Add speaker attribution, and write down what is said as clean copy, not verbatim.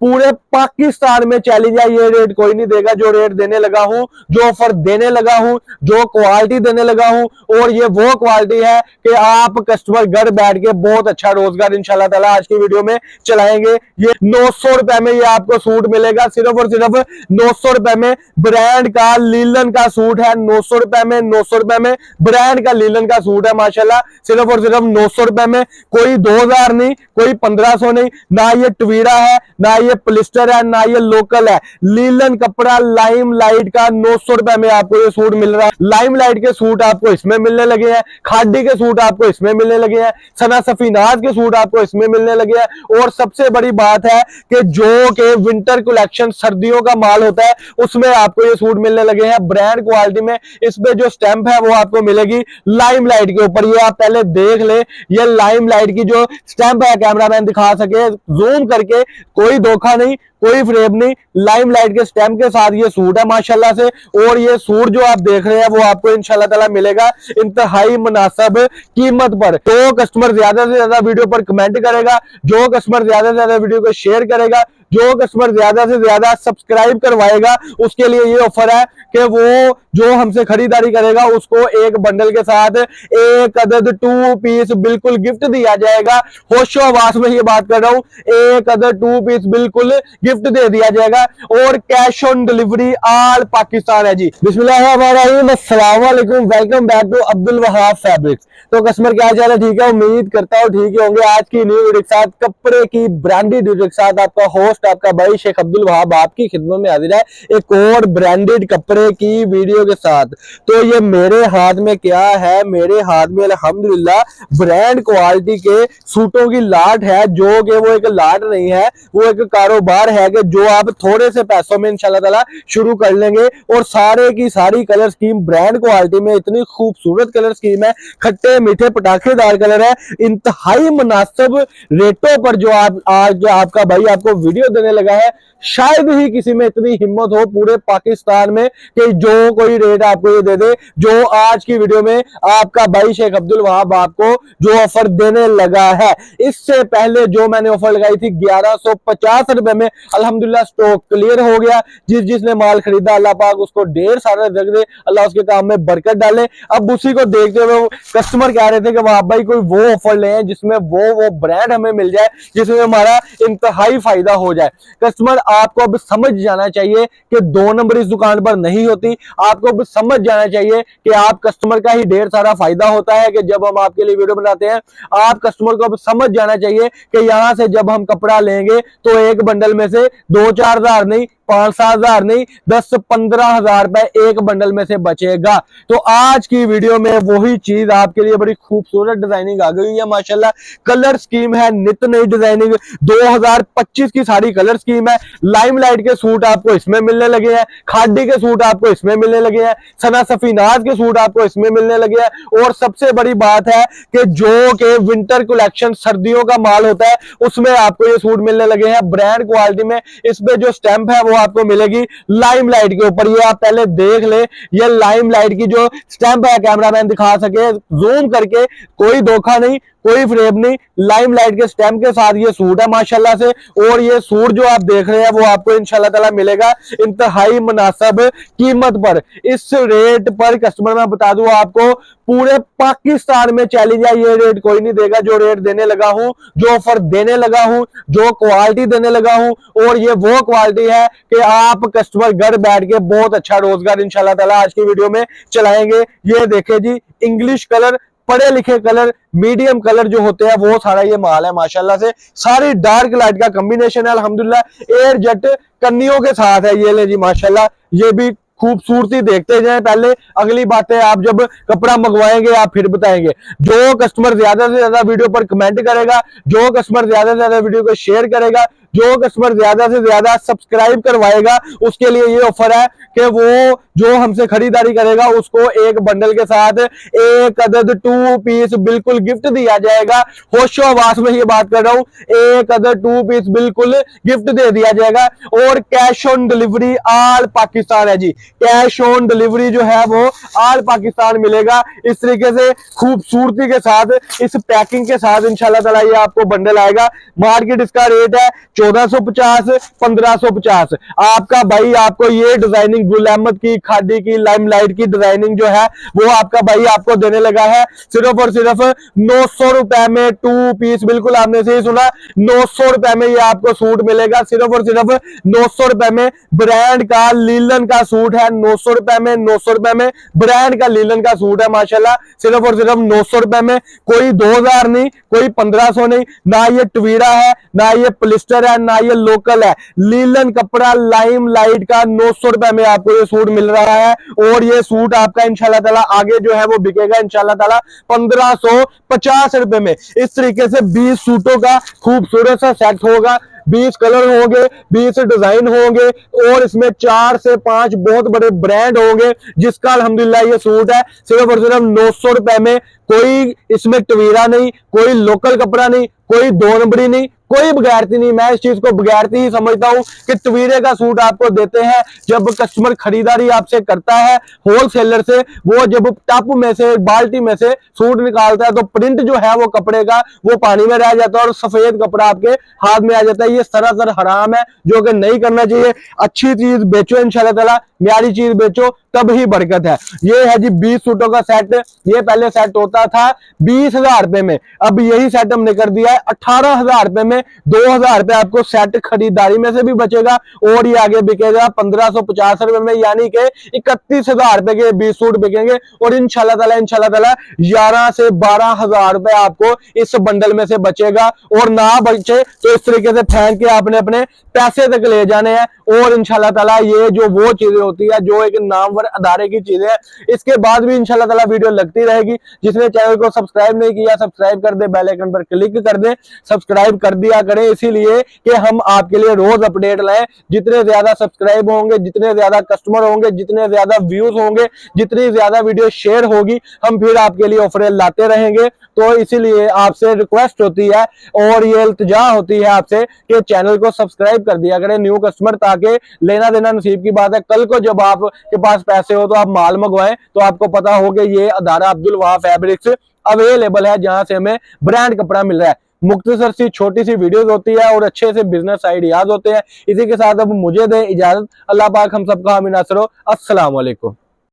Speaker 1: पूरे पाकिस्तान में चैलेंज है, ये रेट कोई नहीं देगा जो रेट देने लगा हूं, जो ऑफर देने लगा हूं, जो क्वालिटी देने लगा हूं। और ये वो क्वालिटी है कि आप कस्टमर घर बैठ के बहुत अच्छा रोजगार इंशाल्लाह ताला आज की वीडियो में चलाएंगे। ये 900 रुपए में ये आपको सूट मिलेगा, सिर्फ और सिर्फ 900 रुपए में। ब्रांड का लीलन का सूट है 900 रुपए में, 900 रुपए में ब्रांड का लीलन का सूट है माशाल्लाह, सिर्फ और सिर्फ 900 रुपए में। कोई 2000 नहीं, कोई 1500 नहीं, ना ये ट्वीरा है, ना ये पॉलिस्टर है, ना ये लोकल है। लीलन कपड़ा लाइम लाइट का 900 रुपए में आपको ये सूट मिल रहा है। लाइम लाइट के सूट आपको इसमें मिलने लगे हैं, खादी के सूट आपको इसमें मिलने लगे हैं, सना सफीनाज के सूट आपको इसमें मिलने लगे हैं। और सबसे बड़ी बात है कि जो के विंटर कलेक्शन सर्दियों का माल होता है उसमें आपको ये सूट मिलने लगे हैं ब्रांड क्वालिटी में। इसमें जो स्टैंप है वो आपको मिलेगी लाइम लाइट के ऊपर। ये आप पहले देख ले, ये लाइम लाइट की जो स्टैंप है कैमरामैन दिखा सके जूम करके, कोई धोखा नहीं, कोई फ्रेम नहीं, लाइम लाइट के स्टैम्प के साथ ये सूट है माशाल्लाह से। और ये सूट जो आप देख रहे हैं वो आपको इंशाल्लाह ताला मिलेगा इंतहाई मुनासिब कीमत पर। तो कस्टमर ज्यादा से ज्यादा वीडियो पर कमेंट करेगा, जो कस्टमर ज्यादा से ज्यादा वीडियो को शेयर करेगा, जो कस्टमर ज्यादा से ज्यादा सब्सक्राइब करवाएगा, उसके लिए ये ऑफर है कि वो जो हमसे खरीदारी करेगा उसको एक बंडल के साथ एक अदद 2 पीस बिल्कुल गिफ्ट दिया जाएगा। होशो आवास में ये बात कर रहा हूं, एक अदद 2 पीस बिल्कुल गिफ्ट दे दिया जाएगा। और cash on delivery all Pakistan है जी। बिस्मिल्लाहिर्रहमानिर्रहीम, अस्सलाम वालेकुम, welcome back to Abdul Wahab fabrics. तो कस्टमर क्या हाल है, ठीक है, उम्मीद करता हूँ ठीक ही होंगे। आज की न्यू वीडियो के साथ, कपड़े की ब्रांडेड वीडियो के साथ आपका होस्ट आपका भाई शेख अब्दुल वहाब आपकी खिदमत में हाजिर है एक और ब्रांडेड कपड़े की वीडियो के साथ। तो ये मेरे हाथ में क्या है, मेरे हाथ में अल्हम्दुलिल्लाह ब्रांड क्वालिटी के सूटों की लाट है, जो कि वो एक लाट नहीं है, वो एक कारोबार है कि जो आप थोड़े से पैसों में इंशाल्लाह ताला शुरू कर लेंगे। और सारे की सारी कलर स्कीम ब्रांड क्वालिटी में, इतनी खूबसूरत कलर स्कीम है, खट्टे मीठे पटाखेदार कलर है, इंतहाई मुनासिब रेटों पर जो आप आज आपका भाई आपको वीडियो देने लगा है। शायद ही किसी में इतनी हिम्मत हो पूरे पाकिस्तान में कि जो कोई रेट आपको ये दे दे जो आज की वीडियो में आपका भाई शेख अब्दुल वहाब आपको जो ऑफर देने लगा है। इससे पहले जो मैंने ऑफर लगाई थी 1150 रुपए में, अल्हम्दुलिल्लाह स्टॉक क्लियर हो गया। जिसने माल खरीदा अल्लाह पाक उसको ढेर सारा रख दे, अल्लाह उसके काम में बरकत डाले। अब उसी को देखते हुए कस्टमर कह रहे थे कि वहाब भाई कोई वो ऑफर ले जिसमें वो ब्रांड हमें मिल जाए जिसमें हमारा इंतहाई फायदा हो जाए। कस्टमर आपको अब समझ जाना चाहिए कि 2 नंबर इस दुकान पर नहीं होती। आपको अब समझ जाना चाहिए कि आप कस्टमर का ही ढेर सारा फायदा होता है कि जब हम आपके लिए वीडियो बनाते हैं। आप कस्टमर को अब समझ जाना चाहिए कि यहां से जब हम कपड़ा लेंगे तो एक बंडल में से 2-4 हजार नहीं, 5-7 हजार नहीं, 10-15 हजार रुपए एक बंडल में से बचेगा। तो आज की वीडियो में वही चीज आपके लिए बड़ी खूबसूरत डिजाइनिंग आ गई है माशाल्लाह। कलर स्कीम है नित नई डिजाइनिंग, 2025 की सारी कलर स्कीम है। लाइम लाइट के सूट आपको इसमें मिलने लगे हैं, खादी के सूट आपको इसमें मिलने लगे हैं, सना सफीनाज के सूट आपको इसमें मिलने लगे हैं। और सबसे बड़ी बात है कि जो के विंटर कलेक्शन सर्दियों का माल होता है उसमें आपको ये सूट मिलने लगे हैं ब्रांड क्वालिटी में। इसमें जो स्टैंप है वो आपको मिलेगी लाइम लाइट के ऊपर। ये आप पहले देख ले, ये लाइम लाइट की जो स्टैंप है कैमरामैन दिखा सके जूम करके, कोई धोखा नहीं, कोई फ्रेम नहीं, लाइम लाइट के स्टैम्प के साथ ये सूट है माशाल्लाह से। और ये सूट जो आप देख रहे हैं वो आपको इंशाल्लाह ताला मिलेगा इंतहाई मुनासिब कीमत पर। इस रेट पर कस्टमर मैं बता दूं आपको पूरे पाकिस्तान में चैलेंज है, ये रेट कोई नहीं देगा जो रेट देने लगा हूं, जो ऑफर देने लगा हूं, जो क्वालिटी देने लगा हूं। और ये वो क्वालिटी है कि आप कस्टमर घर बैठ के बहुत अच्छा रोजगार इंशाल्लाह ताला आज की वीडियो में चलाएंगे। ये देखे जी, इंग्लिश कलर, पढ़े लिखे कलर, मीडियम कलर जो होते हैं वो सारा ये माल है माशाल्लाह से। सारी डार्क लाइट का कॉम्बिनेशन है अल्हम्दुलिल्लाह, एयर जेट कन्नियों के साथ है। ये ले जी माशाल्लाह, ये भी खूबसूरती देखते जाएं पहले, अगली बातें आप जब कपड़ा मंगवाएंगे आप फिर बताएंगे। जो कस्टमर ज्यादा से ज्यादा वीडियो पर कमेंट करेगा, जो कस्टमर ज्यादा से ज्यादा वीडियो को शेयर करेगा, जो कस्टमर ज्यादा से ज्यादा सब्सक्राइब करवाएगा, उसके लिए ये ऑफर है कि वो जो हमसे खरीदारी करेगा उसको एक बंडल के साथ एक अदद 2 पीस बिल्कुल गिफ्ट दिया जाएगा। होशो आवास में ये बात कर रहा हूं, एक अदद 2 पीस बिल्कुल गिफ्ट दे दिया जाएगा। और cash on delivery all Pakistan है जी, कैश ऑन डिलीवरी जो है वो ऑल पाकिस्तान मिलेगा। इस तरीके से खूबसूरती के साथ, इस पैकिंग के साथ इंशाल्लाह ताला ये आपको बंडल आएगा। मार्केट इसका रेट है 1450, 1550। आपका भाई आपको ये डिजाइनिंग गुल अहमद की, खादी की, लाइमलाइट की डिजाइनिंग जो है वो आपका भाई आपको देने लगा है सिर्फ और सिर्फ 900 रुपए में 2 पीस। बिल्कुल आपने सही सुना, 900 रुपए में ये आपको सूट मिलेगा, सिर्फ और सिर्फ 900 रुपए में। ब्रांड का लीलन का सूट है 900 रुपए में, 900 रुपए में ब्रांड का लीलन का सूट है माशाल्लाह, सिर्फ और सिर्फ 900 रुपए में। कोई 2000 नहीं, कोई 1500 नहीं, ना ये ट्वीरा है, ना ये पॉलिस्टर है, ना ये लोकल है। लीलन कपड़ा लाइम लाइट का 900 रुपए में आपको ये सूट मिल रहा है। और ये सूट आपका इंशाल्लाह ताला आगे जो है वो बिकेगा इंशाल्लाह ताला 1550 रुपए में। इस तरीके से 20 सूटों का खूबसूरत सा सेट होगा, 20 कलर होंगे, 20 डिजाइन होंगे और इसमें 4 से 5 बहुत बड़े ब्रांड होंगे, जिसका अल्हम्दुलिल्लाह ये सूट है सिर्फ और सिर्फ 900 रुपए में। कोई इसमें टवीरा नहीं, कोई लोकल कपड़ा नहीं, कोई 2 नंबरी नहीं, कोई बगैरती नहीं। मैं इस चीज को बगैरती ही समझता हूं कि टवीरे का सूट आपको देते हैं। जब कस्टमर खरीदारी आपसे करता है होलसेलर से, वो जब टप में से बाल्टी में से सूट निकालता है तो प्रिंट जो है वो कपड़े का वो पानी में रह जाता है और सफेद कपड़ा आपके हाथ में आ जाता है। ये सरासर हराम है, जो कि नहीं करना चाहिए। अच्छी चीज बेचो इंशाल्लाह ताला, म्यारी चीज बेचो, तब ही बरकत है। ये है जी 20 सूटों का सेट। ये पहले सेट होता था 20,000 रुपए में, अब यही सेट हमने कर दिया है 18,000 रुपए में। 2,000 रुपए आपको सेट खरीदारी में से भी बचेगा और ये आगे बिकेगा 1550 रुपए में, यानी कि 31,000 रुपए के 20 सूट बिकेंगे। और इंशाल्लाह ताला 11 से 12,000 रुपए आपको इस बंडल में से बचेगा। और ना बचे तो इस तरीके से फेंक के आपने अपने पैसे तक ले जाने हैं। और इंशाल्लाह ताला ये जो वो चीजें होती है जो एक नामवर अदारे की चीजें हैं, इसके बाद भी इंशाल्लाह ताला वीडियो लगती रहेगी। जिसने चैनल को सब्सक्राइब नहीं किया सब्सक्राइब कर दे, बेल आइकन पर क्लिक कर दे, सब्सक्राइब कर दिया करें, इसीलिए कि हम आपके लिए रोज अपडेट लाएं। जितने ज्यादा सब्सक्राइब होंगे, जितने ज्यादा कस्टमर होंगे, जितने ज्यादा व्यूज होंगे, जितनी ज्यादा वीडियो शेयर होगी, हम फिर आपके लिए ऑफरें लाते रहेंगे। तो इसीलिए आपसे रिक्वेस्ट होती है और ये इल्तिजा होती है आपसे कि चैनल को सब्सक्राइब कर दिया करें न्यू कस्टमर, ताकि लेना देना नसीब की बात है। कल को जब आपके पास पैसे हो तो आप माल मंगवाएं तो आपको पता हो कि ये अदारा अब्दुल वहाब फैब्रिक्स अवेलेबल है, जहां से हमें ब्रांड कपड़ा मिल रहा है। मुख्तसर सी छोटी सी वीडियोस होती है और अच्छे से बिजनेस आइडियाज होते हैं। इसी के साथ अब मुझे दे इजाजत। अल्लाह पाक हम सबका हामी नासर हो। अस्सलाम वालेकुम।